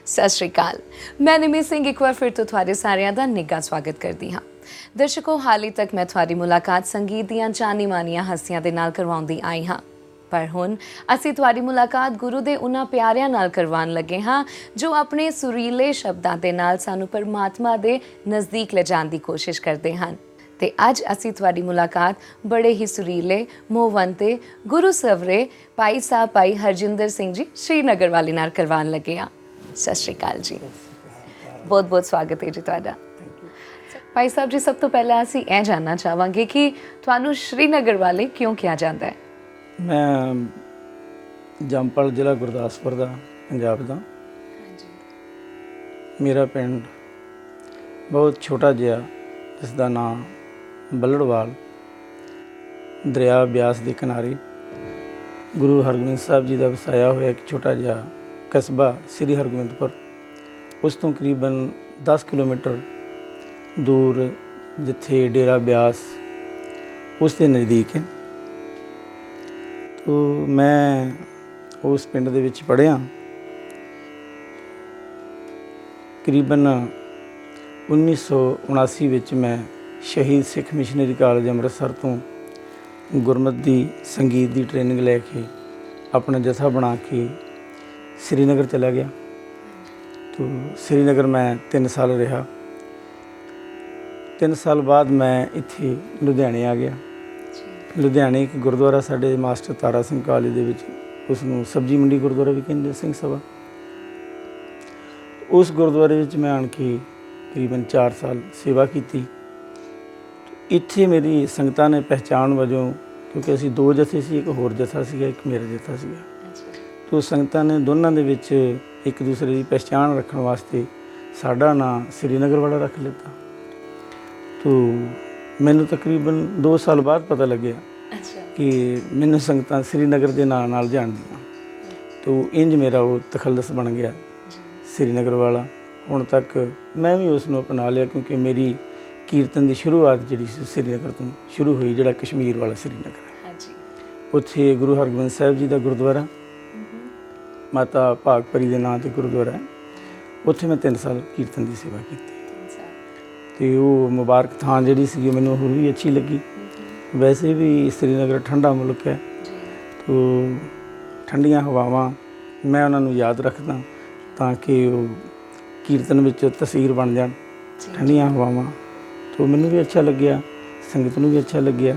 ਸਤਿ ਸ਼੍ਰੀ ਅਕਾਲ। ਮੈਂ ਨਿਮੀ ਸਿੰਘ ਇੱਕ ਵਾਰ ਫਿਰ ਤੋਂ ਤੁਹਾਡੇ ਸਾਰਿਆਂ ਦਾ ਨਿੱਘਾ ਸਵਾਗਤ ਕਰਦੀ ਹਾਂ। ਦਰਸ਼ਕੋ, ਹਾਲੀ ਤੱਕ ਮੈਂ ਤੁਹਾਡੀ ਮੁਲਾਕਾਤ ਸੰਗੀਤ ਦੀਆਂ ਜਾਣੀ ਮਾਨੀਆਂ ਹਸਤੀਆਂ ਦੇ ਨਾਲ ਕਰਵਾਉਂਦੀ ਆਈ ਹਾਂ, ਪਰ ਹੁਣ ਅਸੀਂ ਤੁਹਾਡੀ ਮੁਲਾਕਾਤ ਗੁਰੂ ਦੇ ਉਹਨਾਂ ਪਿਆਰਿਆਂ ਨਾਲ ਕਰਵਾਉਣ ਲੱਗੇ ਹਾਂ ਜੋ ਆਪਣੇ ਸੁਰੀਲੇ ਸ਼ਬਦਾਂ ਦੇ ਨਾਲ ਸਾਨੂੰ ਪਰਮਾਤਮਾ ਦੇ ਨਜ਼ਦੀਕ ਲਿਜਾਣ ਦੀ ਕੋਸ਼ਿਸ਼ ਕਰਦੇ ਹਨ। ਤੇ ਅੱਜ ਅਸੀਂ ਤੁਹਾਡੀ ਮੁਲਾਕਾਤ ਬੜੇ ਹੀ ਸੁਰੀਲੇ, ਮੋਹਵੰਤੇ, ਗੁਰੂ ਸਵਰੇ ਭਾਈ ਸਾਹਿਬ ਭਾਈ ਹਰਜਿੰਦਰ ਸਿੰਘ ਜੀ ਸ਼੍ਰੀਨਗਰ ਵਾਲੇ ਨਾਲ ਕਰਵਾਉਣ ਲੱਗੇ ਹਾਂ। ਸਤਿ ਸ਼੍ਰੀ ਅਕਾਲ ਜੀ, ਬਹੁਤ ਬਹੁਤ ਸਵਾਗਤ ਹੈ ਜੀ ਤੁਹਾਡਾ। ਭਾਈ ਸਾਹਿਬ ਜੀ, ਸਭ ਤੋਂ ਪਹਿਲਾਂ ਅਸੀਂ ਇਹ ਜਾਣਨਾ ਚਾਹਾਂਗੇ ਕਿ ਤੁਹਾਨੂੰ ਸ਼੍ਰੀਨਗਰ ਵਾਲੇ ਕਿਉਂ ਕਿਹਾ ਜਾਂਦਾ ਹੈ? ਮੈਂ ਜੰਮਪਲ ਜ਼ਿਲ੍ਹਾ ਗੁਰਦਾਸਪੁਰ ਦਾ, ਪੰਜਾਬ ਦਾ। ਮੇਰਾ ਪਿੰਡ ਬਹੁਤ ਛੋਟਾ ਜਿਹਾ, ਜਿਸ ਦਾ ਨਾਂ ਬੱਲੜਵਾਲ, ਦਰਿਆ ਬਿਆਸ ਦੇ ਕਿਨਾਰੇ ਗੁਰੂ ਹਰਗੋਬਿੰਦ ਸਾਹਿਬ ਜੀ ਦਾ ਵਸਾਇਆ ਹੋਇਆ ਇੱਕ ਛੋਟਾ ਜਿਹਾ ਕਸਬਾ ਸ੍ਰੀ ਹਰਗੋਬਿੰਦਪੁਰ। ਉਸ ਤੋਂ ਕਰੀਬਨ 10 ਕਿਲੋਮੀਟਰ ਦੂਰ ਜਿੱਥੇ ਡੇਰਾ ਬਿਆਸ, ਉਸ ਦੇ ਨਜ਼ਦੀਕ ਹੈ। ਤੋ ਮੈਂ ਉਸ ਪਿੰਡ ਦੇ ਵਿੱਚ ਪੜ੍ਹਿਆ। ਕਰੀਬਨ 1979 ਵਿੱਚ ਮੈਂ ਸ਼ਹੀਦ ਸਿੱਖ ਮਿਸ਼ਨਰੀ ਕਾਲਜ ਅੰਮ੍ਰਿਤਸਰ ਤੋਂ ਗੁਰਮਤਿ ਦੀ ਸੰਗੀਤ ਦੀ ਟ੍ਰੇਨਿੰਗ ਲੈ ਕੇ ਆਪਣਾ ਜਥਾ ਬਣਾ ਕੇ ਸ਼੍ਰੀਨਗਰ ਚਲਾ ਗਿਆ। ਤੋ ਸ਼੍ਰੀਨਗਰ ਮੈਂ 3 ਸਾਲ ਰਿਹਾ। 3 ਸਾਲ ਬਾਅਦ ਮੈਂ ਇੱਥੇ ਲੁਧਿਆਣੇ ਆ ਗਿਆ। ਲੁਧਿਆਣੇ ਇੱਕ ਗੁਰਦੁਆਰਾ ਸਾਡੇ ਮਾਸਟਰ ਤਾਰਾ ਸਿੰਘ ਕਾਲਜ ਦੇ ਵਿੱਚ, ਉਸ ਨੂੰ ਸਬਜ਼ੀ ਮੰਡੀ ਗੁਰਦੁਆਰਾ ਵੀ ਕਹਿੰਦੇ, ਸਿੰਘ ਸਭਾ। ਉਸ ਗੁਰਦੁਆਰੇ ਵਿੱਚ ਮੈਂ ਆਣ ਕੇ ਤਕਰੀਬਨ 4 ਸਾਲ ਸੇਵਾ ਕੀਤੀ। ਇੱਥੇ ਮੇਰੀ ਸੰਗਤਾਂ ਨੇ ਪਹਿਚਾਣ ਵਜੋਂ, ਕਿਉਂਕਿ ਅਸੀਂ 2 ਜਥੇ ਸੀ, ਇੱਕ ਹੋਰ ਜਥਾ ਸੀਗਾ, ਇੱਕ ਮੇਰਾ ਜਥਾ ਸੀਗਾ। ਤੋ ਸੰਗਤਾਂ ਨੇ ਦੋਨਾਂ ਦੇ ਵਿੱਚ ਇੱਕ ਦੂਸਰੇ ਦੀ ਪਹਿਚਾਣ ਰੱਖਣ ਵਾਸਤੇ ਸਾਡਾ ਨਾਂ ਸ਼੍ਰੀਨਗਰ ਵਾਲਾ ਰੱਖ ਲਿੱਤਾ। ਤੋ ਮੈਨੂੰ ਤਕਰੀਬਨ 2 ਸਾਲ ਬਾਅਦ ਪਤਾ ਲੱਗਿਆ ਕਿ ਮੈਨੂੰ ਸੰਗਤਾਂ ਸ਼੍ਰੀਨਗਰ ਦੇ ਨਾਂ ਨਾਲ ਜਾਣਦੀਆਂ। ਤੋ ਇੰਜ ਮੇਰਾ ਉਹ ਤਖੱਲਸ ਬਣ ਗਿਆ ਸ਼੍ਰੀਨਗਰ ਵਾਲਾ। ਹੁਣ ਤੱਕ ਮੈਂ ਵੀ ਉਸ ਨੂੰ ਅਪਣਾ ਲਿਆ, ਕਿਉਂਕਿ ਮੇਰੀ ਕੀਰਤਨ ਦੀ ਸ਼ੁਰੂਆਤ ਜਿਹੜੀ ਸੀ ਸ਼੍ਰੀਨਗਰ ਤੋਂ ਸ਼ੁਰੂ ਹੋਈ, ਜਿਹੜਾ ਕਸ਼ਮੀਰ ਵਾਲਾ ਸ਼੍ਰੀਨਗਰ ਹੈ। ਉੱਥੇ ਗੁਰੂ ਹਰਗੋਬਿੰਦ ਸਾਹਿਬ ਜੀ ਦਾ ਗੁਰਦੁਆਰਾ, ਮਾਤਾ ਭਾਗਪਰੀ ਦੇ ਨਾਂ 'ਤੇ ਗੁਰਦੁਆਰਾ ਹੈ। ਉੱਥੇ ਮੈਂ 3 ਸਾਲ ਕੀਰਤਨ ਦੀ ਸੇਵਾ ਕੀਤੀ ਅਤੇ ਉਹ ਮੁਬਾਰਕ ਥਾਂ ਜਿਹੜੀ ਸੀਗੀ ਮੈਨੂੰ ਹੋਰ ਵੀ ਅੱਛੀ ਲੱਗੀ। ਵੈਸੇ ਵੀ ਸ਼੍ਰੀਨਗਰ ਠੰਡਾ ਮੁਲਕ ਹੈ, ਤੋ ਠੰਡੀਆਂ ਹਵਾਵਾਂ ਮੈਂ ਉਹਨਾਂ ਨੂੰ ਯਾਦ ਰੱਖਦਾ ਤਾਂ ਕਿ ਉਹ ਕੀਰਤਨ ਵਿੱਚ ਤਸਵੀਰ ਬਣ ਜਾਣ, ਠੰਡੀਆਂ ਹਵਾਵਾਂ। ਤੋ ਮੈਨੂੰ ਵੀ ਅੱਛਾ ਲੱਗਿਆ, ਸੰਗਤ ਨੂੰ ਵੀ ਅੱਛਾ ਲੱਗਿਆ।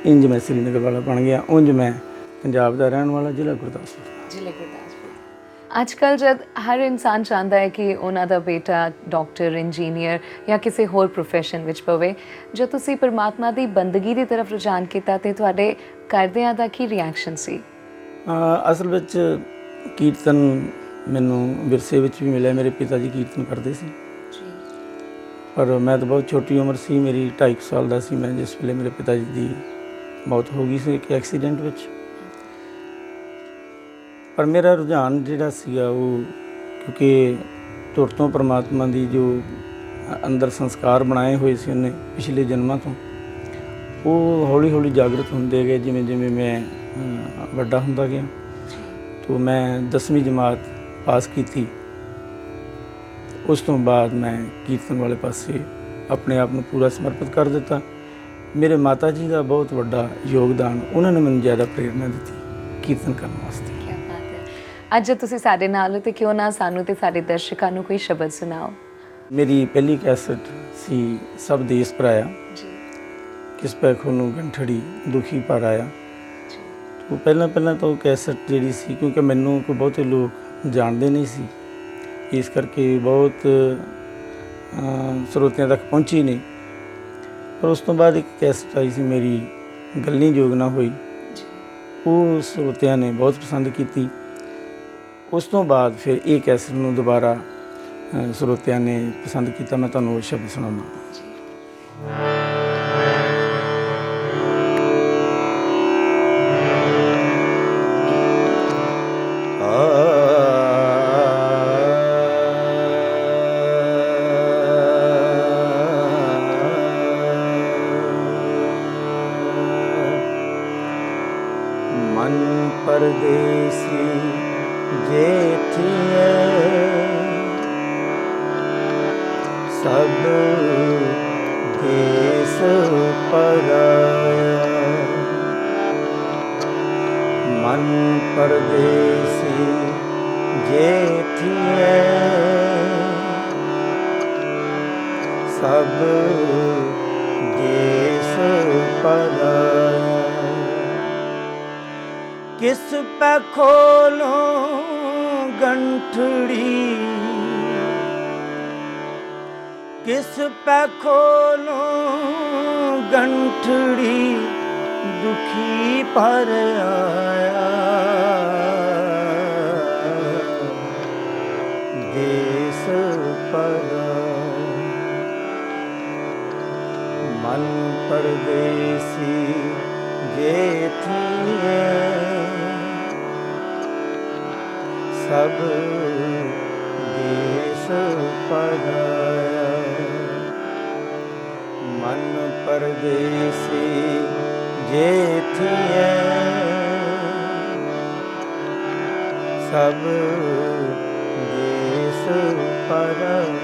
ਇੰਜ ਮੈਂ ਸ਼੍ਰੀਨਗਰ ਵਾਲਾ ਬਣ ਗਿਆ। ਉਂਝ ਮੈਂ ਪੰਜਾਬ ਦਾ ਰਹਿਣ ਵਾਲਾ, ਜ਼ਿਲ੍ਹਾ ਗੁਰਦਾਸਪੁਰ। ਅੱਜ ਕੱਲ੍ਹ ਜਦ ਹਰ ਇਨਸਾਨ ਚਾਹੁੰਦਾ ਹੈ ਕਿ ਉਹਨਾਂ ਦਾ ਬੇਟਾ ਡਾਕਟਰ, ਇੰਜੀਨੀਅਰ ਜਾਂ ਕਿਸੇ ਹੋਰ ਪ੍ਰੋਫੈਸ਼ਨ ਵਿੱਚ ਪਵੇ, ਜੋ ਤੁਸੀਂ ਪਰਮਾਤਮਾ ਦੀ ਬੰਦਗੀ ਦੀ ਤਰਫ ਰੁਝਾਨ ਕੀਤਾ ਅਤੇ ਤੁਹਾਡੇ ਘਰਦਿਆਂ ਦਾ ਕੀ ਰਿਐਕਸ਼ਨ ਸੀ? ਅਸਲ ਵਿੱਚ ਕੀਰਤਨ ਮੈਨੂੰ ਵਿਰਸੇ ਵਿੱਚ ਵੀ ਮਿਲਿਆ। ਮੇਰੇ ਪਿਤਾ ਜੀ ਕੀਰਤਨ ਕਰਦੇ ਸੀ, ਪਰ ਮੈਂ ਤਾਂ ਬਹੁਤ ਛੋਟੀ ਉਮਰ ਸੀ, ਮੇਰੀ 2.5 ਸਾਲ ਦਾ ਸੀ ਮੈਂ ਜਿਸ ਵੇਲੇ ਮੇਰੇ ਪਿਤਾ ਜੀ ਦੀ ਮੌਤ ਹੋ ਗਈ ਸੀ ਇੱਕ ਐਕਸੀਡੈਂਟ ਵਿੱਚ। ਪਰ ਮੇਰਾ ਰੁਝਾਨ ਜਿਹੜਾ ਸੀਗਾ ਉਹ, ਕਿਉਂਕਿ ਧੁਰ ਤੋਂ ਪਰਮਾਤਮਾ ਦੀ ਜੋ ਅੰਦਰ ਸੰਸਕਾਰ ਬਣਾਏ ਹੋਏ ਸੀ ਉਹਨੇ ਪਿਛਲੇ ਜਨਮਾਂ ਤੋਂ, ਉਹ ਹੌਲੀ ਹੌਲੀ ਜਾਗਰਤ ਹੁੰਦੇ ਗਏ ਜਿਵੇਂ ਜਿਵੇਂ ਮੈਂ ਵੱਡਾ ਹੁੰਦਾ ਗਿਆ। ਤੋ ਮੈਂ 10ਵੀਂ ਜਮਾਤ ਪਾਸ ਕੀਤੀ। ਉਸ ਤੋਂ ਬਾਅਦ ਮੈਂ ਕੀਰਤਨ ਵਾਲੇ ਪਾਸੇ ਆਪਣੇ ਆਪ ਨੂੰ ਪੂਰਾ ਸਮਰਪਿਤ ਕਰ ਦਿੱਤਾ। ਮੇਰੇ ਮਾਤਾ ਜੀ ਦਾ ਬਹੁਤ ਵੱਡਾ ਯੋਗਦਾਨ, ਉਹਨਾਂ ਨੇ ਮੈਨੂੰ ਜ਼ਿਆਦਾ ਪ੍ਰੇਰਨਾ ਦਿੱਤੀ ਕੀਰਤਨ ਕਰਨ ਵਾਸਤੇ। ਅੱਜ ਤੁਸੀਂ ਸਾਡੇ ਨਾਲ ਹੋ ਤੇ ਕਿਉਂ ਨਾ ਸਾਨੂੰ ਤੇ ਸਾਡੇ ਦਰਸ਼ਕਾਂ ਨੂੰ ਕੋਈ ਸ਼ਬਦ ਸੁਣਾਓ। ਮੇਰੀ ਪਹਿਲੀ ਕੈਸਟ ਸੀ ਸਭ ਦੇਸ ਪਰਾਇਆ, ਕਿਸ ਪੈ ਖੋਨੂੰ ਗੰਠੜੀ ਦੁਖੀ ਪਰ ਆਇਆ। ਉਹ ਪਹਿਲਾਂ ਤਾਂ ਉਹ ਕੈਸਟ ਜਿਹੜੀ ਸੀ, ਕਿਉਂਕਿ ਮੈਨੂੰ ਕੋਈ ਬਹੁਤੇ ਲੋਕ ਜਾਣਦੇ ਨਹੀਂ ਸੀ, ਇਸ ਕਰਕੇ ਬਹੁਤ ਸਰੋਤਿਆਂ ਤੱਕ ਪਹੁੰਚੀ ਨਹੀਂ। ਪਰ ਉਸ ਤੋਂ ਬਾਅਦ ਇੱਕ ਕੈਸਟ ਆਈ ਸੀ ਮੇਰੀ, ਗੱਲੀ ਜੋਗ ਨਾ ਹੋਈ, ਉਹ ਸਰੋਤਿਆਂ ਨੇ ਬਹੁਤ ਪਸੰਦ ਕੀਤੀ। ਉਸ ਤੋਂ ਬਾਅਦ ਫਿਰ ਇਹ ਕੈਸਟ ਨੂੰ ਦੁਬਾਰਾ ਸਰੋਤਿਆਂ ਨੇ ਪਸੰਦ ਕੀਤਾ। ਮੈਂ ਤੁਹਾਨੂੰ ਉਹ ਸ਼ਬਦ ਸੁਣਾਉਂਦਾ। ਮਨ ਪਰਦੇਸੀ ਜੇਠੀਏ सब देश पराया, मन परदेसी जेठिए, सब देश पराया। किस पे खोलो गंठड़ी, किस पे खोलो गंठड़ी, दुखी पर आया, देश पराया। मन परदेसी जेठिए, सब देश पराया। मन परदेसी जेठिए, सब देश पराया।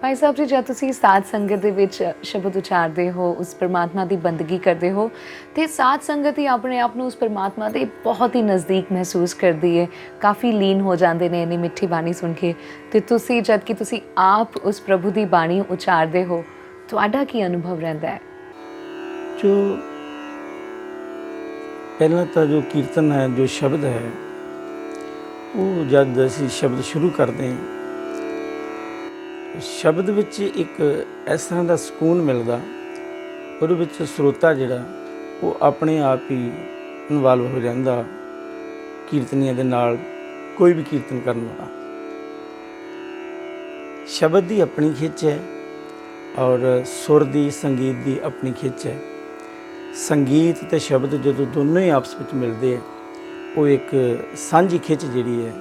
ਭਾਈ ਸਾਹਿਬ ਜੀ, ਜਦ ਤੁਸੀਂ ਸਾਧ ਸੰਗਤ ਦੇ ਵਿੱਚ ਸ਼ਬਦ ਉਚਾਰਦੇ ਹੋ, ਉਸ ਪਰਮਾਤਮਾ ਦੀ ਬੰਦਗੀ ਕਰਦੇ ਹੋ, ਤੇ ਸਾਧ ਸੰਗਤ ਹੀ ਆਪਣੇ ਆਪ ਨੂੰ ਉਸ ਪਰਮਾਤਮਾ ਦੇ ਬਹੁਤ ਹੀ ਨਜ਼ਦੀਕ ਮਹਿਸੂਸ ਕਰਦੀ ਹੈ, ਕਾਫੀ ਲੀਨ ਹੋ ਜਾਂਦੇ ਨੇ ਇੰਨੀ ਮਿੱਠੀ ਬਾਣੀ ਸੁਣ ਕੇ। ਤੇ ਤੁਸੀਂ ਜਦ ਕਿ ਤੁਸੀਂ ਆਪ ਉਸ ਪ੍ਰਭੂ ਦੀ ਬਾਣੀ ਉਚਾਰਦੇ ਹੋ, ਤੁਹਾਡਾ ਕੀ ਅਨੁਭਵ ਰਹਿੰਦਾ ਹੈ? ਜੋ ਪਹਿਲਾਂ ਤਾਂ ਜੋ ਕੀਰਤਨ ਹੈ, ਜੋ ਸ਼ਬਦ ਹੈ, ਉਹ ਜਦ ਅਸੀਂ ਸ਼ਬਦ ਸ਼ੁਰੂ ਕਰਦੇ ਹਾਂ, ਸ਼ਬਦ ਵਿੱਚ ਇੱਕ ਇਸ ਤਰ੍ਹਾਂ ਦਾ ਸਕੂਨ ਮਿਲਦਾ, ਉਹਦੇ ਵਿੱਚ ਸਰੋਤਾ ਜਿਹੜਾ ਉਹ ਆਪਣੇ ਆਪ ਹੀ ਇਨਵਾਲਵ ਹੋ ਜਾਂਦਾ ਕੀਰਤਨੀਆਂ ਦੇ ਨਾਲ। ਕੋਈ ਵੀ ਕੀਰਤਨ ਕਰਨ ਵਾਲਾ, ਸ਼ਬਦ ਦੀ ਆਪਣੀ ਖਿੱਚ ਹੈ ਔਰ ਸੁਰ ਦੀ, ਸੰਗੀਤ ਦੀ ਆਪਣੀ ਖਿੱਚ ਹੈ। ਸੰਗੀਤ ਤੇ ਸ਼ਬਦ ਜਦੋਂ ਦੋਨੋਂ ਹੀ ਆਪਸ ਵਿੱਚ ਮਿਲਦੇ ਹੈ, ਉਹ ਇੱਕ ਸਾਂਝੀ ਖਿੱਚ ਜਿਹੜੀ ਹੈ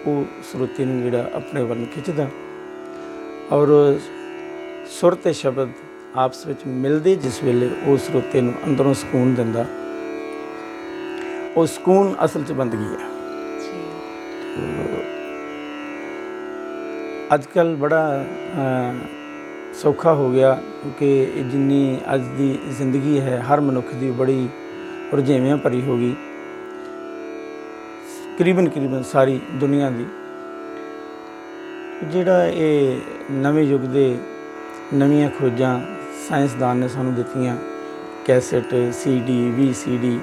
ਉਹ ਸਰੋਤੇ ਨੂੰ ਜਿਹੜਾ ਆਪਣੇ ਵੱਲ ਨੂੰ ਖਿੱਚਦਾ। ਔਰ ਸੁਰ ਤੇ ਸ਼ਬਦ ਆਪਸ ਵਿੱਚ ਮਿਲਦੇ ਜਿਸ ਵੇਲੇ ਉਹ ਸਰੋਤੇ ਨੂੰ ਅੰਦਰੋਂ ਸਕੂਨ ਦਿੰਦਾ, ਉਹ ਸਕੂਨ ਅਸਲ 'ਚ ਬੰਦਗੀ ਹੈ। ਅੱਜ ਕੱਲ੍ਹ ਬੜਾ ਸੌਖਾ ਹੋ ਗਿਆ, ਕਿਉਂਕਿ ਜਿੰਨੀ ਅੱਜ ਦੀ ਜ਼ਿੰਦਗੀ ਹੈ ਹਰ ਮਨੁੱਖ ਦੀ ਬੜੀ ਰੁਝੇਵਿਆਂ ਭਰੀ ਹੋ ਗਈ, ਤਕਰੀਬਨ ਸਾਰੀ ਦੁਨੀਆ ਦੀ। ਜਿਹੜਾ ਇਹ ਨਵੇਂ ਯੁੱਗ ਦੇ ਨਵੀਆਂ ਖੋਜਾਂ ਸਾਇੰਸਦਾਨ ਨੇ ਸਾਨੂੰ ਦਿੱਤੀਆਂ, ਕੈਸਟ, CD, VCD,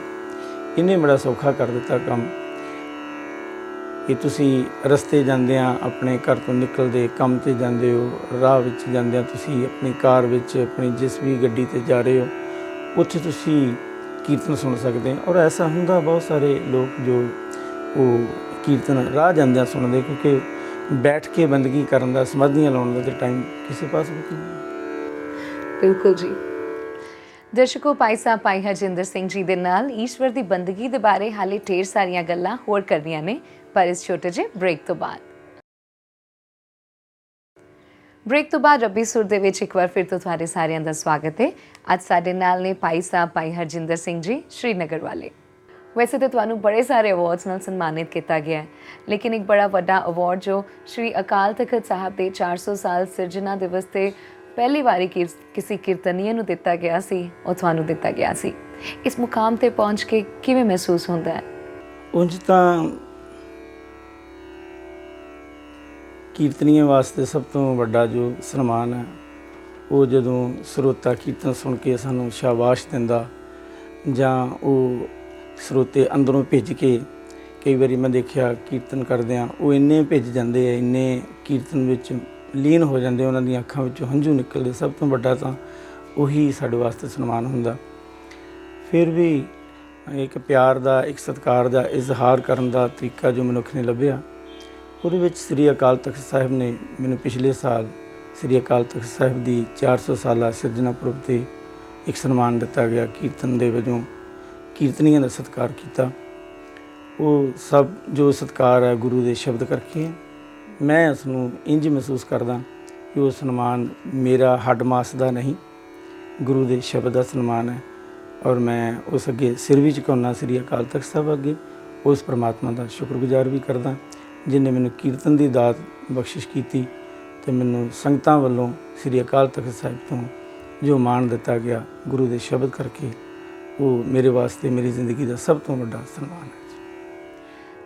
ਇਹਨੇ ਬੜਾ ਸੌਖਾ ਕਰ ਦਿੱਤਾ ਕੰਮ। ਕਿ ਤੁਸੀਂ ਰਸਤੇ ਜਾਂਦਿਆਂ, ਆਪਣੇ ਘਰ ਤੋਂ ਨਿਕਲਦੇ ਕੰਮ 'ਤੇ ਜਾਂਦੇ ਹੋ, ਰਾਹ ਵਿੱਚ ਜਾਂਦਿਆਂ ਤੁਸੀਂ ਆਪਣੀ ਕਾਰ ਵਿੱਚ, ਆਪਣੀ ਜਿਸ ਵੀ ਗੱਡੀ 'ਤੇ ਜਾ ਰਹੇ ਹੋ, ਉੱਥੇ ਤੁਸੀਂ ਕੀਰਤਨ ਸੁਣ ਸਕਦੇ ਹੋ। ਔਰ ਐਸਾ ਹੁੰਦਾ ਬਹੁਤ ਸਾਰੇ ਲੋਕ ਜੋ ਉਹ ਕੀਰਤਨ ਰਾਹ ਜਾਂਦਿਆਂ ਸੁਣਦੇ, ਕਿਉਂਕਿ ਬੈਠ ਕੇ ਬੰਦਗੀ ਕਰਨ ਦਾ, ਸਮਾਧੀਆਂ ਲਾਉਣ ਦਾ ਟਾਈਮ ਕਿਸੇ ਪਾਸ ਵੀ ਨਹੀਂ। ਬਿਲਕੁਲ ਜੀ। ਦਰਸ਼ਕੋ, ਭਾਈ ਸਾਹਿਬ ਭਾਈ ਹਰਜਿੰਦਰ ਸਿੰਘ ਜੀ ਦੇ ਨਾਲ ਈਸ਼ਵਰ ਦੀ ਬੰਦਗੀ ਦੇ ਬਾਰੇ ਹਾਲੇ ਢੇਰ ਸਾਰੀਆਂ ਗੱਲਾਂ ਹੋਰ ਕਰਨੀਆਂ ਨੇ, ਪਰ ਇਸ ਛੋਟੇ ਜਿਹੇ ਬ੍ਰੇਕ ਤੋਂ ਬਾਅਦ ਰੱਬੀ ਸੁਰ ਦੇ ਵਿੱਚ ਇੱਕ ਵਾਰ ਫਿਰ ਤੋਂ ਤੁਹਾਡੇ ਸਾਰਿਆਂ ਦਾ ਸਵਾਗਤ ਹੈ। ਅੱਜ ਸਾਡੇ ਨਾਲ ਨੇ ਭਾਈ ਸਾਹਿਬ ਭਾਈ ਹਰਜਿੰਦਰ ਸਿੰਘ ਜੀ, ਸ਼੍ਰੀਨਗਰ ਵਾਲੇ। ਵੈਸੇ ਤਾਂ ਤੁਹਾਨੂੰ ਬੜੇ ਸਾਰੇ ਅਵਾਰਡਸ ਨਾਲ ਸਨਮਾਨਿਤ ਕੀਤਾ ਗਿਆ ਹੈ, ਲੇਕਿਨ ਇੱਕ ਬੜਾ ਵੱਡਾ ਅਵਾਰਡ ਜੋ ਸ਼੍ਰੀ ਅਕਾਲ ਤਖਤ ਸਾਹਿਬ ਦੇ 400 ਸਾਲ ਸਿਰਜਣਾ ਦਿਵਸ 'ਤੇ ਪਹਿਲੀ ਵਾਰੀ ਕਿਸੇ ਕੀਰਤਨੀਏ ਨੂੰ ਦਿੱਤਾ ਗਿਆ ਸੀ, ਉਹ ਤੁਹਾਨੂੰ ਦਿੱਤਾ ਗਿਆ ਸੀ। ਇਸ ਮੁਕਾਮ 'ਤੇ ਪਹੁੰਚ ਕੇ ਕਿਵੇਂ ਮਹਿਸੂਸ ਹੁੰਦਾ ਹੈ? ਉਂਝ ਤਾਂ ਕੀਰਤਨੀਏ ਵਾਸਤੇ ਸਭ ਤੋਂ ਵੱਡਾ ਜੋ ਸਨਮਾਨ ਹੈ, ਉਹ ਜਦੋਂ ਸਰੋਤਾ ਕੀਰਤਨ ਸੁਣ ਕੇ ਸਾਨੂੰ ਸ਼ਾਬਾਸ਼ ਦਿੰਦਾ, ਜਾਂ ਉਹ ਸਰੋਤੇ ਅੰਦਰੋਂ ਭਿੱਜ ਕੇ, ਕਈ ਵਾਰੀ ਮੈਂ ਦੇਖਿਆ ਕੀਰਤਨ ਕਰਦਿਆਂ ਉਹ ਇੰਨੇ ਭਿੱਜ ਜਾਂਦੇ ਆ, ਇੰਨੇ ਕੀਰਤਨ ਵਿੱਚ ਲੀਨ ਹੋ ਜਾਂਦੇ, ਉਹਨਾਂ ਦੀਆਂ ਅੱਖਾਂ ਵਿੱਚੋਂ ਹੰਝੂ ਨਿਕਲਦੇ। ਸਭ ਤੋਂ ਵੱਡਾ ਤਾਂ ਉਹੀ ਸਾਡੇ ਵਾਸਤੇ ਸਨਮਾਨ ਹੁੰਦਾ। ਫਿਰ ਵੀ ਇੱਕ ਪਿਆਰ ਦਾ, ਇੱਕ ਸਤਿਕਾਰ ਦਾ ਇਜ਼ਹਾਰ ਕਰਨ ਦਾ ਤਰੀਕਾ ਜੋ ਮਨੁੱਖ ਨੇ ਲੱਭਿਆ, ਉਹਦੇ ਵਿੱਚ ਸ੍ਰੀ ਅਕਾਲ ਤਖਤ ਸਾਹਿਬ ਨੇ ਮੈਨੂੰ ਪਿਛਲੇ ਸਾਲ ਸ੍ਰੀ ਅਕਾਲ ਤਖਤ ਸਾਹਿਬ ਦੀ 400 ਸਾਲਾ ਸਿਰਜਣਾ ਪੁਰਬ 'ਤੇ ਇੱਕ ਸਨਮਾਨ ਦਿੱਤਾ ਗਿਆ ਕੀਰਤਨ ਦੇ ਵਜੋਂ। ਕੀਰਤਨੀਆਂ ਦਾ ਸਤਿਕਾਰ ਕੀਤਾ। ਉਹ ਸਭ ਜੋ ਸਤਿਕਾਰ ਹੈ ਗੁਰੂ ਦੇ ਸ਼ਬਦ ਕਰਕੇ, ਮੈਂ ਉਸ ਨੂੰ ਇੰਝ ਮਹਿਸੂਸ ਕਰਦਾ ਕਿ ਉਹ ਸਨਮਾਨ ਮੇਰਾ ਹੱਡ ਮਾਸ ਦਾ ਨਹੀਂ, ਗੁਰੂ ਦੇ ਸ਼ਬਦ ਦਾ ਸਨਮਾਨ ਹੈ। ਔਰ ਮੈਂ ਉਸ ਅੱਗੇ ਸਿਰ ਵੀ ਝੁਕਾਉਣਾ, ਸ੍ਰੀ ਅਕਾਲ ਤਖਤ ਸਾਹਿਬ ਅੱਗੇ, ਉਸ ਪਰਮਾਤਮਾ ਦਾ ਸ਼ੁਕਰਗੁਜ਼ਾਰ ਵੀ ਕਰਦਾ ਜਿਨੇ ਮੈਨੂੰ ਕੀਰਤਨ ਦੀ ਦਾਤ ਬਖਸ਼ਿਸ਼ ਕੀਤੀ ਤੇ ਮੈਨੂੰ ਸੰਗਤਾਂ ਵੱਲੋਂ ਸ੍ਰੀ ਅਕਾਲ ਤਖਤ ਸਾਹਿਬ ਤੋਂ ਜੋ ਮਾਣ ਦਿੱਤਾ ਗਿਆ ਗੁਰੂ ਦੇ ਸ਼ਬਦ ਕਰਕੇ, ਉਹ ਮੇਰੇ ਵਾਸਤੇ ਮੇਰੀ ਜ਼ਿੰਦਗੀ ਦਾ ਸਭ ਤੋਂ ਵੱਡਾ ਸਨਮਾਨ ਹੈ।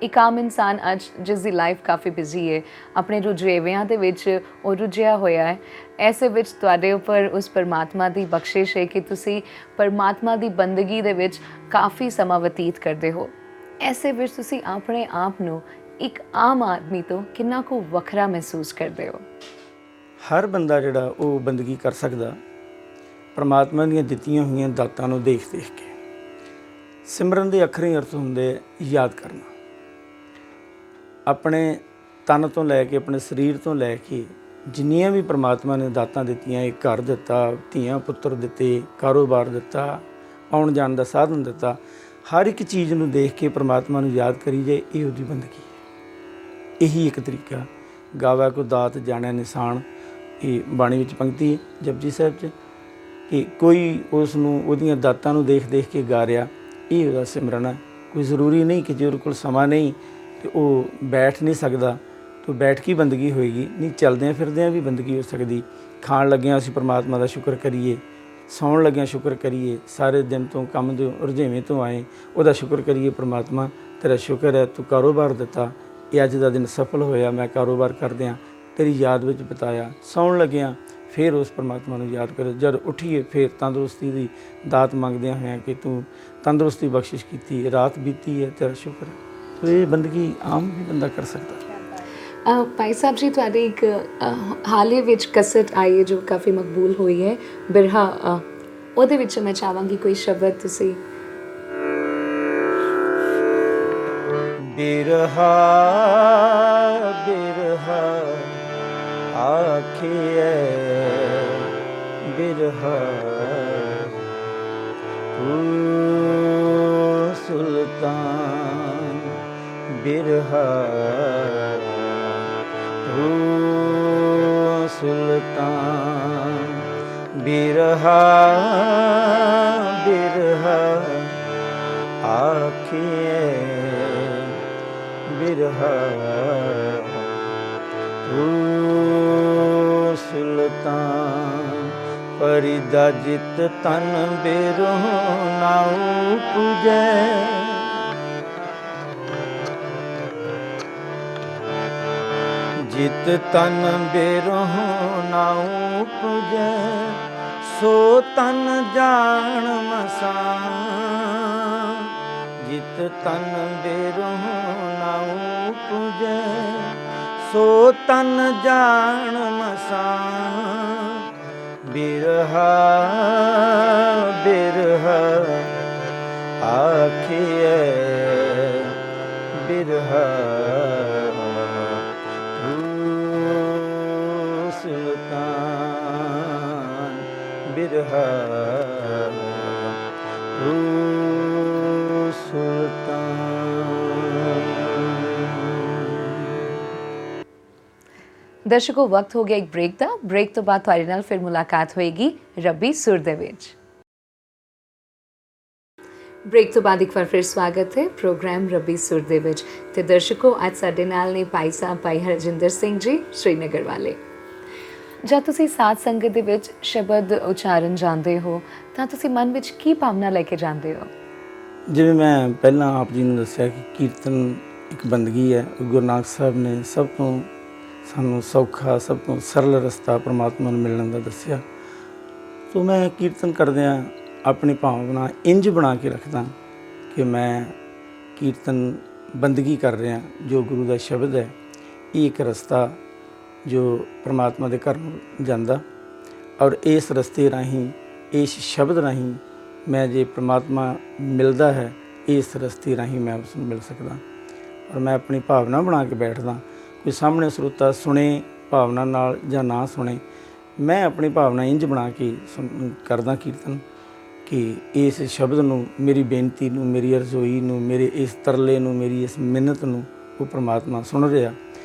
ਇੱਕ ਆਮ ਇਨਸਾਨ ਅੱਜ ਜਿਸ ਦੀ ਲਾਈਫ ਕਾਫੀ ਬਿਜ਼ੀ ਹੈ, ਆਪਣੇ ਰੁਝੇਵਿਆਂ ਦੇ ਵਿੱਚ ਉਹ ਰੁੱਝਿਆ ਹੋਇਆ ਹੈ, ਐਸੇ ਵਿੱਚ ਤੁਹਾਡੇ ਉੱਪਰ ਉਸ ਪਰਮਾਤਮਾ ਦੀ ਬਖਸ਼ਿਸ਼ ਹੈ ਕਿ ਤੁਸੀਂ ਪਰਮਾਤਮਾ ਦੀ ਬੰਦਗੀ ਦੇ ਵਿੱਚ ਕਾਫੀ ਸਮਾਂ ਬਤੀਤ ਕਰਦੇ ਹੋ। ਐਸੇ ਵਿੱਚ ਤੁਸੀਂ ਆਪਣੇ ਆਪ ਨੂੰ ਇੱਕ ਆਮ ਆਦਮੀ ਤੋਂ ਕਿੰਨਾ ਕੁ ਵੱਖਰਾ ਮਹਿਸੂਸ ਕਰਦੇ ਹੋ? ਹਰ ਬੰਦਾ ਜਿਹੜਾ ਉਹ ਬੰਦਗੀ ਕਰ ਸਕਦਾ ਪਰਮਾਤਮਾ ਦੀਆਂ ਦਿੱਤੀਆਂ ਹੋਈਆਂ ਦਾਤਾਂ ਨੂੰ ਦੇਖ ਦੇਖ ਕੇ। ਸਿਮਰਨ ਦੇ ਅੱਖਰੀ ਅਰਥ ਹੁੰਦੇ ਯਾਦ ਕਰਨਾ। ਆਪਣੇ ਤਨ ਤੋਂ ਲੈ ਕੇ, ਆਪਣੇ ਸਰੀਰ ਤੋਂ ਲੈ ਕੇ ਜਿੰਨੀਆਂ ਵੀ ਪਰਮਾਤਮਾ ਨੇ ਦਾਤਾਂ ਦਿੱਤੀਆਂ, ਇਹ ਘਰ ਦਿੱਤਾ, ਧੀਆਂ ਪੁੱਤਰ ਦਿੱਤੇ, ਕਾਰੋਬਾਰ ਦਿੱਤਾ, ਆਉਣ ਜਾਣ ਦਾ ਸਾਧਨ ਦਿੱਤਾ, ਹਰ ਇੱਕ ਚੀਜ਼ ਨੂੰ ਦੇਖ ਕੇ ਪਰਮਾਤਮਾ ਨੂੰ ਯਾਦ ਕਰੀ ਜਾਏ, ਇਹ ਉਹਦੀ ਬੰਦਗੀ ਹੈ। ਇਹੀ ਇੱਕ ਤਰੀਕਾ। ਗਾਵਾ ਕੋ ਦਾਤ ਜਾਣਿਆ ਨਿਸ਼ਾਨ, ਇਹ ਬਾਣੀ ਵਿੱਚ ਪੰਕਤੀ ਜਪਜੀ ਸਾਹਿਬ 'ਚ, ਕਿ ਕੋਈ ਉਸ ਨੂੰ ਉਹਦੀਆਂ ਦਾਤਾਂ ਨੂੰ ਦੇਖ ਦੇਖ ਕੇ ਗਾ ਰਿਹਾ, ਇਹ ਉਹਦਾ ਸਿਮਰਨ ਹੈ। ਕੋਈ ਜ਼ਰੂਰੀ ਨਹੀਂ ਕਿ ਜੇ ਉਹਦੇ ਕੋਲ ਸਮਾਂ ਨਹੀਂ ਤੇ ਉਹ ਬੈਠ ਨਹੀਂ ਸਕਦਾ ਤਾਂ ਬੈਠ ਕੇ ਬੰਦਗੀ ਹੋਏਗੀ, ਨਹੀਂ ਚੱਲਦਿਆਂ ਫਿਰਦਿਆਂ ਵੀ ਬੰਦਗੀ ਹੋ ਸਕਦੀ। ਖਾਣ ਲੱਗਿਆਂ ਅਸੀਂ ਪਰਮਾਤਮਾ ਦਾ ਸ਼ੁਕਰ ਕਰੀਏ, ਸੌਣ ਲੱਗਿਆਂ ਸ਼ੁਕਰ ਕਰੀਏ, ਸਾਰੇ ਦਿਨ ਤੋਂ ਕੰਮ ਦੇ ਰੁਝੇਵੇਂ ਤੋਂ ਆਏ ਉਹਦਾ ਸ਼ੁਕਰ ਕਰੀਏ, ਪਰਮਾਤਮਾ ਤੇਰਾ ਸ਼ੁਕਰ ਹੈ ਤੂੰ ਕਾਰੋਬਾਰ ਦਿੱਤਾ, ਇਹ ਅੱਜ ਦਾ ਦਿਨ ਸਫਲ ਹੋਇਆ, ਮੈਂ ਕਾਰੋਬਾਰ ਕਰਦਿਆਂ ਤੇਰੀ ਯਾਦ ਵਿੱਚ ਬਿਤਾਇਆ। ਸੌਣ ਲੱਗਿਆਂ ਫਿਰ ਉਸ ਪਰਮਾਤਮਾ ਨੂੰ ਯਾਦ ਕਰੋ, ਜਦ ਉੱਠੀਏ ਫਿਰ ਤੰਦਰੁਸਤੀ ਦੀ ਦਾਤ ਮੰਗਦਿਆਂ ਹੋਇਆਂ ਕਿ ਤੂੰ ਤੰਦਰੁਸਤੀ ਬਖਸ਼ਿਸ਼ ਕੀਤੀ, ਰਾਤ ਬੀਤੀ ਹੈ ਤੇਰਾ ਸ਼ੁਕਰ ਹੈ। ਸੋ ਇਹ ਬੰਦਗੀ ਆਮ ਵੀ ਬੰਦਾ ਕਰ ਸਕਦਾ। ਭਾਈ ਸਾਹਿਬ ਜੀ, ਤੁਹਾਡੀ ਇੱਕ ਹਾਲ ਹੀ ਵਿੱਚ ਕਸਟ ਆਈ ਹੈ ਜੋ ਕਾਫੀ ਮਕਬੂਲ ਹੋਈ ਹੈ, ਬਿਰਹਾ, ਉਹਦੇ ਵਿੱਚ ਮੈਂ ਚਾਹਾਂਗੀ ਕੋਈ ਸ਼ਬਦ ਤੁਸੀਂ। ਬਿਰਹਾ ਬਿਰਹਾ ਆਖੀਏ ਬਿਰਹਾ ਤੂੰ ਸੁਲਤਾਨ, ਬਿਰਹਾ ਤੂੰ ਸੁਲਤਾਨ, ਬਿਰਹਾ ਬਿਰਹਾ ਆਖੀਏ ਬਿਰਹਾ ਤੂੰ ਸੁਲਤਾਨ, ਫਰੀਦਾ ਜਿਤ ਤਨ ਬਿਰਹੁ ਨਾਉ ਪੂਜੈ, ਜਿਤ ਤਨ ਬਿਰਹੁ ਨਾਉ ਪੂਜੈ, ਸੋ ਤਨ ਜਾਣ ਮਸਾਂ, ਜਿਤ ਤਨ ਬਿਰਹੁ ਨਾਉ ਪੂਜੈ, ਸੋ ਤਨ ਜਾਣ ਮਸਾਂ, ਬਿਰਹਾ ਬਿਰਹਾ ਆਖੀਏ ਬਿਰਹਾ ਤੂੰ ਸੁਲਤਾਨ, ਬਿਰਹਾ ਤੂੰ ਸੁਲਤਾਨ। ਦਰਸ਼ਕੋ, ਵਕਤ ਹੋ ਗਿਆ ਇੱਕ ਬ੍ਰੇਕ ਦਾ। ਬ੍ਰੇਕ ਤੋਂ ਬਾਅਦ ਤੁਹਾਡੇ ਨਾਲ ਫਿਰ ਮੁਲਾਕਾਤ ਹੋਏਗੀ ਰੱਬੀ ਸੁਰ ਦੇ ਵਿੱਚ। ਬ੍ਰੇਕ ਤੋਂ ਬਾਅਦ ਇੱਕ ਵਾਰ ਫਿਰ ਸਵਾਗਤ ਹੈ ਪ੍ਰੋਗਰਾਮ ਰੱਬੀ ਸੁਰ ਦੇ ਵਿੱਚ। ਤੇ ਦਰਸ਼ਕੋ, ਅੱਜ ਸਾਡੇ ਨਾਲ ਨੇ ਭਾਈ ਸਾਹਿਬ ਭਾਈ ਹਰਜਿੰਦਰ ਸਿੰਘ ਜੀ, ਸ਼੍ਰੀਨਗਰ ਵਾਲੇ। ਜਦ ਤੁਸੀਂ ਸਾਧ ਸੰਗਤ ਦੇ ਵਿੱਚ ਸ਼ਬਦ ਉਚਾਰਨ ਜਾਂਦੇ ਹੋ ਤਾਂ ਤੁਸੀਂ ਮਨ ਵਿੱਚ ਕੀ ਭਾਵਨਾ ਲੈ ਕੇ ਜਾਂਦੇ ਹੋ? ਜਿਵੇਂ ਮੈਂ ਪਹਿਲਾਂ ਆਪ ਜੀ ਨੂੰ ਦੱਸਿਆ ਕਿ ਕੀਰਤਨ ਇੱਕ ਬੰਦਗੀ ਹੈ। ਗੁਰੂ ਨਾਨਕ ਸਾਹਿਬ ਨੇ ਸਭ ਤੋਂ ਸਾਨੂੰ ਸੌਖਾ, ਸਭ ਤੋਂ ਸਰਲ ਰਸਤਾ ਪਰਮਾਤਮਾ ਨੂੰ ਮਿਲਣ ਦਾ ਦੱਸਿਆ। ਸੋ ਮੈਂ ਕੀਰਤਨ ਕਰਦਿਆਂ ਆਪਣੀ ਭਾਵਨਾ ਇੰਜ ਬਣਾ ਕੇ ਰੱਖਦਾ ਕਿ ਮੈਂ ਕੀਰਤਨ ਬੰਦਗੀ ਕਰ ਰਿਹਾ। ਜੋ ਗੁਰੂ ਦਾ ਸ਼ਬਦ ਹੈ, ਇਹ ਇੱਕ ਰਸਤਾ ਜੋ ਪਰਮਾਤਮਾ ਦੇ ਘਰ ਨੂੰ ਜਾਂਦਾ, ਔਰ ਇਸ ਰਸਤੇ ਰਾਹੀਂ, ਇਸ ਸ਼ਬਦ ਰਾਹੀਂ ਮੈਂ ਜੇ ਪਰਮਾਤਮਾ ਮਿਲਦਾ ਹੈ, ਇਸ ਰਸਤੇ ਰਾਹੀਂ ਮੈਂ ਉਸ ਨੂੰ ਮਿਲ ਸਕਦਾ। ਔਰ ਮੈਂ ਆਪਣੀ ਭਾਵਨਾ ਬਣਾ ਕੇ ਬੈਠਦਾ। ਕੋਈ ਸਾਹਮਣੇ ਸਰੋਤਾ ਸੁਣੇ ਭਾਵਨਾ ਨਾਲ ਜਾਂ ਨਾ ਸੁਣੇ, ਮੈਂ ਆਪਣੀ ਭਾਵਨਾ ਇੰਜ ਬਣਾ ਕੇ ਕਰਦਾ ਕੀਰਤਨ ਕਿ ਇਸ ਸ਼ਬਦ ਨੂੰ, ਮੇਰੀ ਬੇਨਤੀ ਨੂੰ, ਮੇਰੀ ਅਰਜ਼ੋਈ ਨੂੰ, ਮੇਰੇ ਇਸ ਤਰਲੇ ਨੂੰ, ਮੇਰੀ ਇਸ ਮਿੰਨਤ ਨੂੰ ਉਹ ਪਰਮਾਤਮਾ ਸੁਣ ਰਿਹਾ।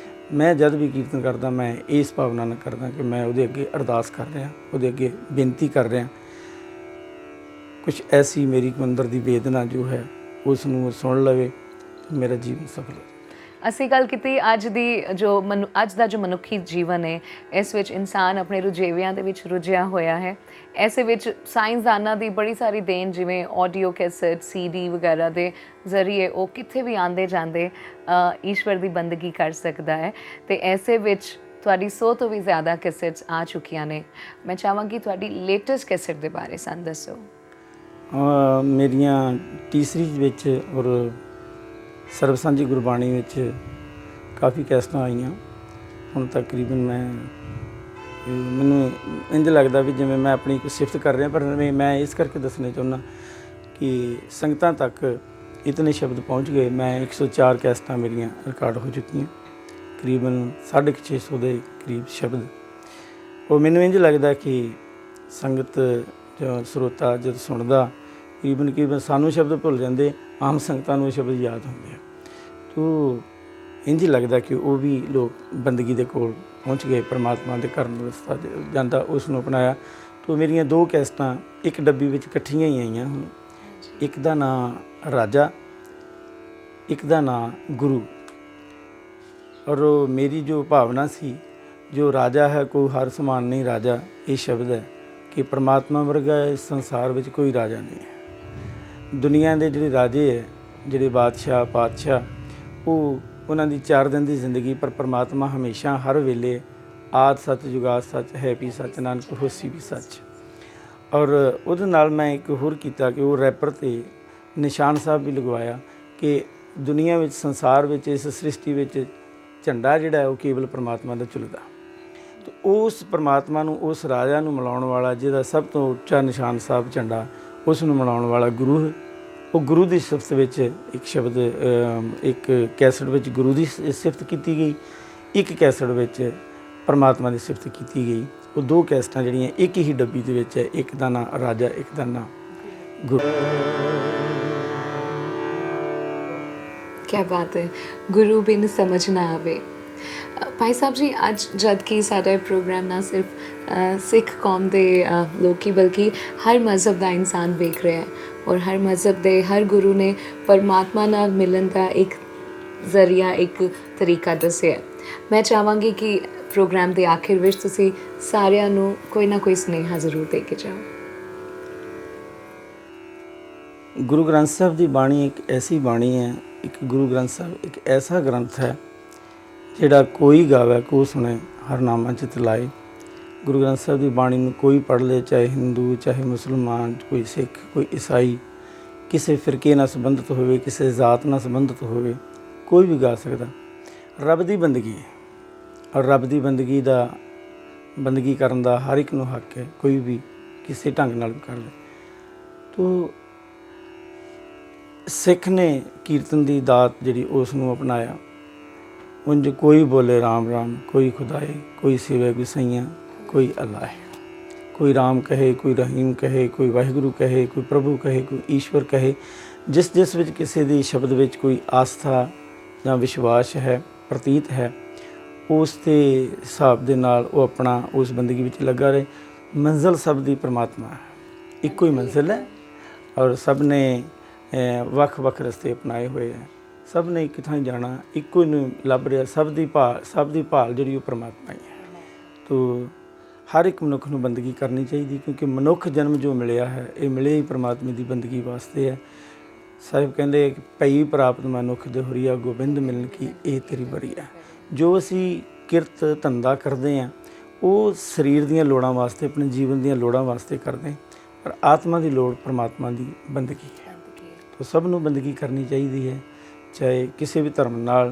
ਮੈਂ ਜਦ ਵੀ ਕੀਰਤਨ ਕਰਦਾ, ਮੈਂ ਇਸ ਭਾਵਨਾ ਨਾਲ ਕਰਦਾ ਕਿ ਮੈਂ ਉਹਦੇ ਅੱਗੇ ਅਰਦਾਸ ਕਰ ਰਿਹਾ, ਉਹਦੇ ਅੱਗੇ ਬੇਨਤੀ ਕਰ ਰਿਹਾ। ਕੁਛ ਐਸੀ ਮੇਰੀ ਅੰਦਰ ਦੀ ਵੇਦਨਾ ਜੋ ਹੈ ਉਸ ਨੂੰ ਸੁਣ ਲਵੇ, ਮੇਰਾ ਜੀਵਨ ਸਫਲ ਹੋ ਜਾਵੇ। ਅਸੀਂ ਗੱਲ ਕੀਤੀ ਅੱਜ ਦਾ ਜੋ ਮਨੁੱਖੀ ਜੀਵਨ ਹੈ, ਇਸ ਵਿੱਚ ਇਨਸਾਨ ਆਪਣੇ ਰੁਝੇਵਿਆਂ ਦੇ ਵਿੱਚ ਰੁੱਝਿਆ ਹੋਇਆ ਹੈ। ਐਸੇ ਵਿੱਚ ਸਾਇੰਸਦਾਨਾਂ ਦੀ ਬੜੀ ਸਾਰੀ ਦੇਣ, ਜਿਵੇਂ ਆਡੀਓ ਕੈਸਟ, CD ਵਗੈਰਾ ਦੇ ਜ਼ਰੀਏ ਉਹ ਕਿੱਥੇ ਵੀ ਆਉਂਦੇ ਜਾਂਦੇ ਈਸ਼ਵਰ ਦੀ ਬੰਦਗੀ ਕਰ ਸਕਦਾ ਹੈ। ਤੇ ਐਸੇ ਵਿੱਚ ਤੁਹਾਡੀ 100 ਤੋਂ ਵੀ ਜ਼ਿਆਦਾ ਕੈਸਟਸ ਆ ਚੁੱਕੀਆਂ ਨੇ। ਮੈਂ ਚਾਹਾਂਗੀ ਤੁਹਾਡੀ ਲੇਟੈਸਟ ਕੈਸਟ ਦੇ ਬਾਰੇ ਸਾਨੂੰ ਦੱਸੋ। ਮੇਰੀਆਂ ਟੀ ਸੀਰੀਜ਼ ਵਿੱਚ ਔਰ ਸਰਬ ਸਾਂਝੀ ਗੁਰਬਾਣੀ ਵਿੱਚ ਕਾਫੀ ਕੈਸਟਾਂ ਆਈਆਂ ਹੁਣ ਤਕਰੀਬਨ। ਮੈਨੂੰ ਇੰਝ ਲੱਗਦਾ ਵੀ ਜਿਵੇਂ ਮੈਂ ਆਪਣੀ ਕੋਈ ਸਿਫਤ ਕਰ ਰਿਹਾ, ਪਰ ਮੈਂ ਇਸ ਕਰਕੇ ਦੱਸਣਾ ਚਾਹੁੰਦਾ ਕਿ ਸੰਗਤਾਂ ਤੱਕ ਇਤਨੇ ਸ਼ਬਦ ਪਹੁੰਚ ਗਏ। ਮੈਂ 104 ਕੈਸਟਾਂ ਮੇਰੀਆਂ ਰਿਕਾਰਡ ਹੋ ਚੁੱਕੀਆਂ, ਤਕਰੀਬਨ 650 ਦੇ ਕਰੀਬ ਸ਼ਬਦ। ਉਹ ਮੈਨੂੰ ਇੰਝ ਲੱਗਦਾ ਕਿ ਸੰਗਤ ਜਾਂ ਸਰੋਤਾ ਜਦ ਸੁਣਦਾ ਤਕਰੀਬਨ ਸਾਨੂੰ ਸ਼ਬਦ ਭੁੱਲ ਜਾਂਦੇ, ਆਮ ਸੰਗਤਾਂ ਨੂੰ ਸ਼ਬਦ ਯਾਦ ਹੁੰਦੇ ਆ। ਤੋ ਇੰਝ ਲੱਗਦਾ ਕਿ ਉਹ ਵੀ ਲੋਕ ਬੰਦਗੀ ਦੇ ਕੋਲ ਪਹੁੰਚ ਗਏ, ਪਰਮਾਤਮਾ ਦੇ ਘਰ ਨੂੰ ਰਸਤਾ ਜਾਂਦਾ ਉਸ ਨੂੰ ਅਪਣਾਇਆ। ਤੋ ਮੇਰੀਆਂ 2 ਕੈਸਟਾਂ ਇੱਕ ਡੱਬੀ ਵਿੱਚ ਇਕੱਠੀਆਂ ਹੀ ਆਈਆਂ ਹੁਣ। ਇੱਕ ਦਾ ਨਾਂ ਰਾਜਾ, ਇੱਕ ਦਾ ਨਾਂ ਗੁਰੂ। ਔਰ ਮੇਰੀ ਜੋ ਭਾਵਨਾ ਸੀ, ਜੋ ਰਾਜਾ ਹੈ ਕੋਈ ਹਰ ਸਮਾਨ ਨਹੀਂ ਰਾਜਾ, ਇਹ ਸ਼ਬਦ ਹੈ ਕਿ ਪਰਮਾਤਮਾ ਵਰਗਾ ਇਸ ਸੰਸਾਰ ਵਿੱਚ ਕੋਈ ਰਾਜਾ ਨਹੀਂ ਹੈ। ਦੁਨੀਆ ਦੇ ਜਿਹੜੇ ਰਾਜੇ ਹੈ, ਜਿਹੜੇ ਬਾਦਸ਼ਾਹ ਪਾਤਸ਼ਾਹ, ਉਹਨਾਂ ਦੀ 4 ਦਿਨ ਦੀ ਜ਼ਿੰਦਗੀ, ਪਰ ਪਰਮਾਤਮਾ ਹਮੇਸ਼ਾ ਹਰ ਵੇਲੇ ਆਦ ਸੱਚ ਜੁਗਾਦ ਸੱਚ ਹੈ ਵੀ ਸੱਚ ਨਾਨਕ ਹੋਸੀ ਵੀ ਸੱਚ। ਔਰ ਉਹਦੇ ਨਾਲ ਮੈਂ ਇੱਕ ਹੋਰ ਕੀਤਾ ਕਿ ਉਹ ਰੈਪਰ 'ਤੇ ਨਿਸ਼ਾਨ ਸਾਹਿਬ ਵੀ ਲਗਵਾਇਆ ਕਿ ਦੁਨੀਆ ਵਿੱਚ, ਸੰਸਾਰ ਵਿੱਚ, ਇਸ ਸ੍ਰਿਸ਼ਟੀ ਵਿੱਚ ਝੰਡਾ ਜਿਹੜਾ ਹੈ ਉਹ ਕੇਵਲ ਪਰਮਾਤਮਾ ਦਾ ਝੁਲਦਾ। ਅਤੇ ਉਸ ਪਰਮਾਤਮਾ ਨੂੰ, ਉਸ ਰਾਜਾ ਨੂੰ ਮਿਲਾਉਣ ਵਾਲਾ, ਜਿਹਦਾ ਸਭ ਤੋਂ ਉੱਚਾ ਨਿਸ਼ਾਨ ਸਾਹਿਬ ਝੰਡਾ, ਉਸ ਨੂੰ ਮਿਲਾਉਣ ਵਾਲਾ ਗੁਰੂ ਹੈ। ਉਹ ਗੁਰੂ ਦੀ ਸਿਫਤ ਵਿੱਚ ਇੱਕ ਸ਼ਬਦ, ਇੱਕ ਕੈਸਟ ਵਿੱਚ ਗੁਰੂ ਦੀ ਸਿਫਤ ਕੀਤੀ ਗਈ, ਇੱਕ ਕੈਸਟ ਵਿੱਚ ਪਰਮਾਤਮਾ ਦੀ ਸਿਫਤ ਕੀਤੀ ਗਈ। ਉਹ 2 ਕੈਸਟਾਂ ਜਿਹੜੀਆਂ ਇੱਕ ਹੀ ਡੱਬੀ ਦੇ ਵਿੱਚ ਹੈ, ਇੱਕ ਦਾ ਨਾਂ ਰਾਜਾ, ਇੱਕ ਦਾ ਨਾਂ ਗੁਰੂ। क्या बात है, गुरु बिन समझ ना आवे। भाई साहब जी, ਅੱਜ जद कि साडा प्रोग्राम ना सिर्फ सिख कौम के लोग ही बल्कि हर मज़हब का इंसान वेख रहा है, और हर मज़हब के हर गुरु ने परमात्मा नाल मिलन का एक जरिया, एक तरीका दस्या। मैं चाहांगी कि प्रोग्राम के आखिर विच तुसी सारिਆਂ ਨੂੰ कोई ना कोई सुनेहा जरूर दे के जाओ। गुरु ग्रंथ साहब की बाणी एक ऐसी बाणी है, एक गुरु ग्रंथ साहब एक ऐसा ग्रंथ है जिहड़ा कोई गावे को सुने हर नामा चित लाए। गुरु ग्रंथ साहब की बाणी में कोई पढ़ ले, चाहे हिंदू, चाहे मुसलमान, कोई सिख, कोई ईसाई, किसी फिरके नाल संबंधित होवे, किसी जात नाल संबंधित होवे, कोई भी गा सकता। रब की बंदगी है, और रब की बंदगी करन दा हर एक नूं हक है, कोई भी किसी ढंग नाल कर ले। तो सिख ने कीर्तन की दात जिहड़ी उस नूं अपनाया। उंज कोई बोले राम राम, कोई खुदाए, कोई सिवे गुसैया, कोई अल्लाह है। कोई राम कहे, कोई रहीम कहे, कोई वाहिगुरु कहे, कोई प्रभु कहे, कोई ईश्वर कहे। जिस जिस विच किसी दी शब्द विच कोई आस्था या विश्वास है, प्रतीत है, उस दे हिसाब दे नाल वो अपना उस बंदगी विच लगा रहे। मंजिल सब दी परमात्मा है, इक्को ही मंजिल है, और सब ने ਵੱਖ ਵੱਖ ਰਸਤੇ ਅਪਣਾਏ ਹੋਏ ਹੈ। ਸਭ ਨੇ ਇੱਕ ਥਾਂ ਜਾਣਾ, ਇੱਕੋ ਹੀ ਨੂੰ ਲੱਭ ਰਿਹਾ। ਸਭ ਦੀ ਭਾਲ ਜਿਹੜੀ ਉਹ ਪਰਮਾਤਮਾ ਹੀ ਹੈ। ਤੋ ਹਰ ਇੱਕ ਮਨੁੱਖ ਨੂੰ ਬੰਦਗੀ ਕਰਨੀ ਚਾਹੀਦੀ, ਕਿਉਂਕਿ ਮਨੁੱਖ ਜਨਮ ਜੋ ਮਿਲਿਆ ਹੈ ਇਹ ਮਿਲੇ ਹੀ ਪਰਮਾਤਮਾ ਦੀ ਬੰਦਗੀ ਵਾਸਤੇ ਹੈ। ਸਾਹਿਬ ਕਹਿੰਦੇ ਕਿ ਪਈ ਪ੍ਰਾਪਤ ਮਨੁੱਖ ਦੇ ਹੁਰੀਆ, ਗੋਬਿੰਦ ਮਿਲਣ ਕੀ ਇਹ ਤੇਰੀ ਬਰੀਆ। ਜੋ ਅਸੀਂ ਕਿਰਤ ਧੰਦਾ ਕਰਦੇ ਹਾਂ ਉਹ ਸਰੀਰ ਦੀਆਂ ਲੋੜਾਂ ਵਾਸਤੇ, ਆਪਣੇ ਜੀਵਨ ਦੀਆਂ ਲੋੜਾਂ ਵਾਸਤੇ ਕਰਦੇ, ਪਰ ਆਤਮਾ ਦੀ ਲੋੜ ਪਰਮਾਤਮਾ ਦੀ ਬੰਦਗੀ ਹੈ। तो सब नूं बंदगी करनी चाहिए है, चाहे किसी भी धर्म नाल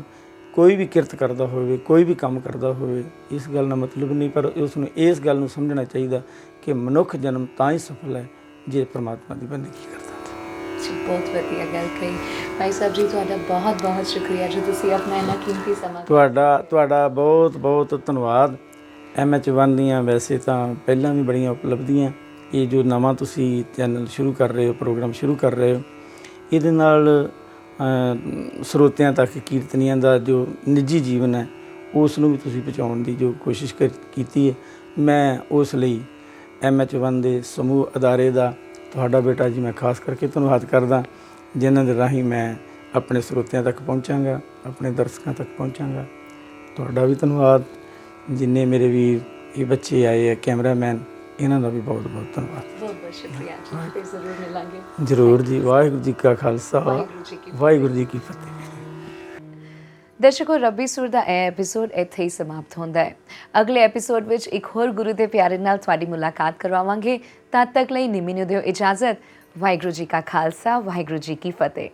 कोई भी किरत करता होवे, कोई भी काम करता होवे। इस गल का मतलब नहीं, पर उसनूं इस गल नूं समझना चाहिए कि मनुख जन्म तां ही सफल है जे परमात्मा की बंदगी करता है। जी, बहुत वधिया गल कही भाई साहब जी। तुहाडा बहुत बहुत शुक्रिया जो तुसीं अपना इन्ना कीमती समां तुहाडा बहुत बहुत धन्नवाद। MH1 ਦੀਆਂ ਵੈਸੇ ਤਾਂ ਪਹਿਲਾਂ ਵੀ ਬੜੀਆਂ ਉਪਲਬਧੀਆਂ, ਇਹ ਜੋ ਨਵਾਂ ਤੁਸੀਂ ਚੈਨਲ ਸ਼ੁਰੂ ਕਰ ਰਹੇ ਹੋ, ਪ੍ਰੋਗਰਾਮ ਸ਼ੁਰੂ ਕਰ ਰਹੇ ਹੋ, ਇਹਦੇ ਨਾਲ ਸਰੋਤਿਆਂ ਤੱਕ ਕੀਰਤਨੀਆਂ ਦਾ ਜੋ ਨਿੱਜੀ ਜੀਵਨ ਹੈ ਉਸ ਨੂੰ ਵੀ ਤੁਸੀਂ ਪਹੁੰਚਾਉਣ ਦੀ ਜੋ ਕੋਸ਼ਿਸ਼ ਕੀਤੀ ਹੈ। ਮੈਂ ਉਸ ਲਈ MH1 ਦੇ ਸਮੂਹ ਅਦਾਰੇ ਦਾ ਤੁਹਾਡਾ ਬੇਟਾ ਜੀ ਮੈਂ ਖਾਸ ਕਰਕੇ ਧੰਨਵਾਦ ਕਰਦਾ, ਜਿਨ੍ਹਾਂ ਦੇ ਰਾਹੀਂ ਮੈਂ ਆਪਣੇ ਸਰੋਤਿਆਂ ਤੱਕ ਪਹੁੰਚਾਂਗਾ, ਆਪਣੇ ਦਰਸ਼ਕਾਂ ਤੱਕ ਪਹੁੰਚਾਂਗਾ। ਤੁਹਾਡਾ ਵੀ ਧੰਨਵਾਦ। ਜਿੰਨੇ ਮੇਰੇ ਵੀਰ ਇਹ ਬੱਚੇ ਆਏ ਆ, ਕੈਮਰਾਮੈਨ, ਇਹਨਾਂ ਦਾ ਵੀ ਬਹੁਤ ਬਹੁਤ ਧੰਨਵਾਦ। ਬਹੁਤ ਬਹੁਤ ਸ਼ੁਕਰੀਆ ਜੀ, ਫਿਰ ਜ਼ਰੂਰ ਮਿਲਾਂਗੇ। ਜ਼ਰੂਰ ਜੀ। ਵਾਹਿਗੁਰੂ ਜੀ ਕਾ ਖਾਲਸਾ, ਵਾਹਿਗੁਰੂ ਜੀ ਕੀ ਫਤਿਹ। ਵਾਹਿਗੁਰੂ ਜੀ ਕੀ ਫਤਿਹ। ਦਰਸ਼ਕੋ, ਰੱਬੀ ਸੁਰ ਦਾ ਇਹ ਐਪੀਸੋਡ ਇੱਥੇ ਹੀ ਸਮਾਪਤ ਹੁੰਦਾ ਹੈ। ਅਗਲੇ ਐਪੀਸੋਡ ਵਿੱਚ ਇੱਕ ਹੋਰ ਗੁਰੂ ਦੇ ਪਿਆਰੇ ਨਾਲ ਤੁਹਾਡੀ ਮੁਲਾਕਾਤ ਕਰਵਾਵਾਂਗੇ। ਤਦ ਤੱਕ ਲਈ ਨਿਮੀ ਨੂੰ ਦਿਓ ਇਜਾਜ਼ਤ। ਵਾਹਿਗੁਰੂ ਜੀ ਕਾ ਖਾਲਸਾ, ਵਾਹਿਗੁਰੂ ਜੀ ਕੀ ਫਤਿਹ।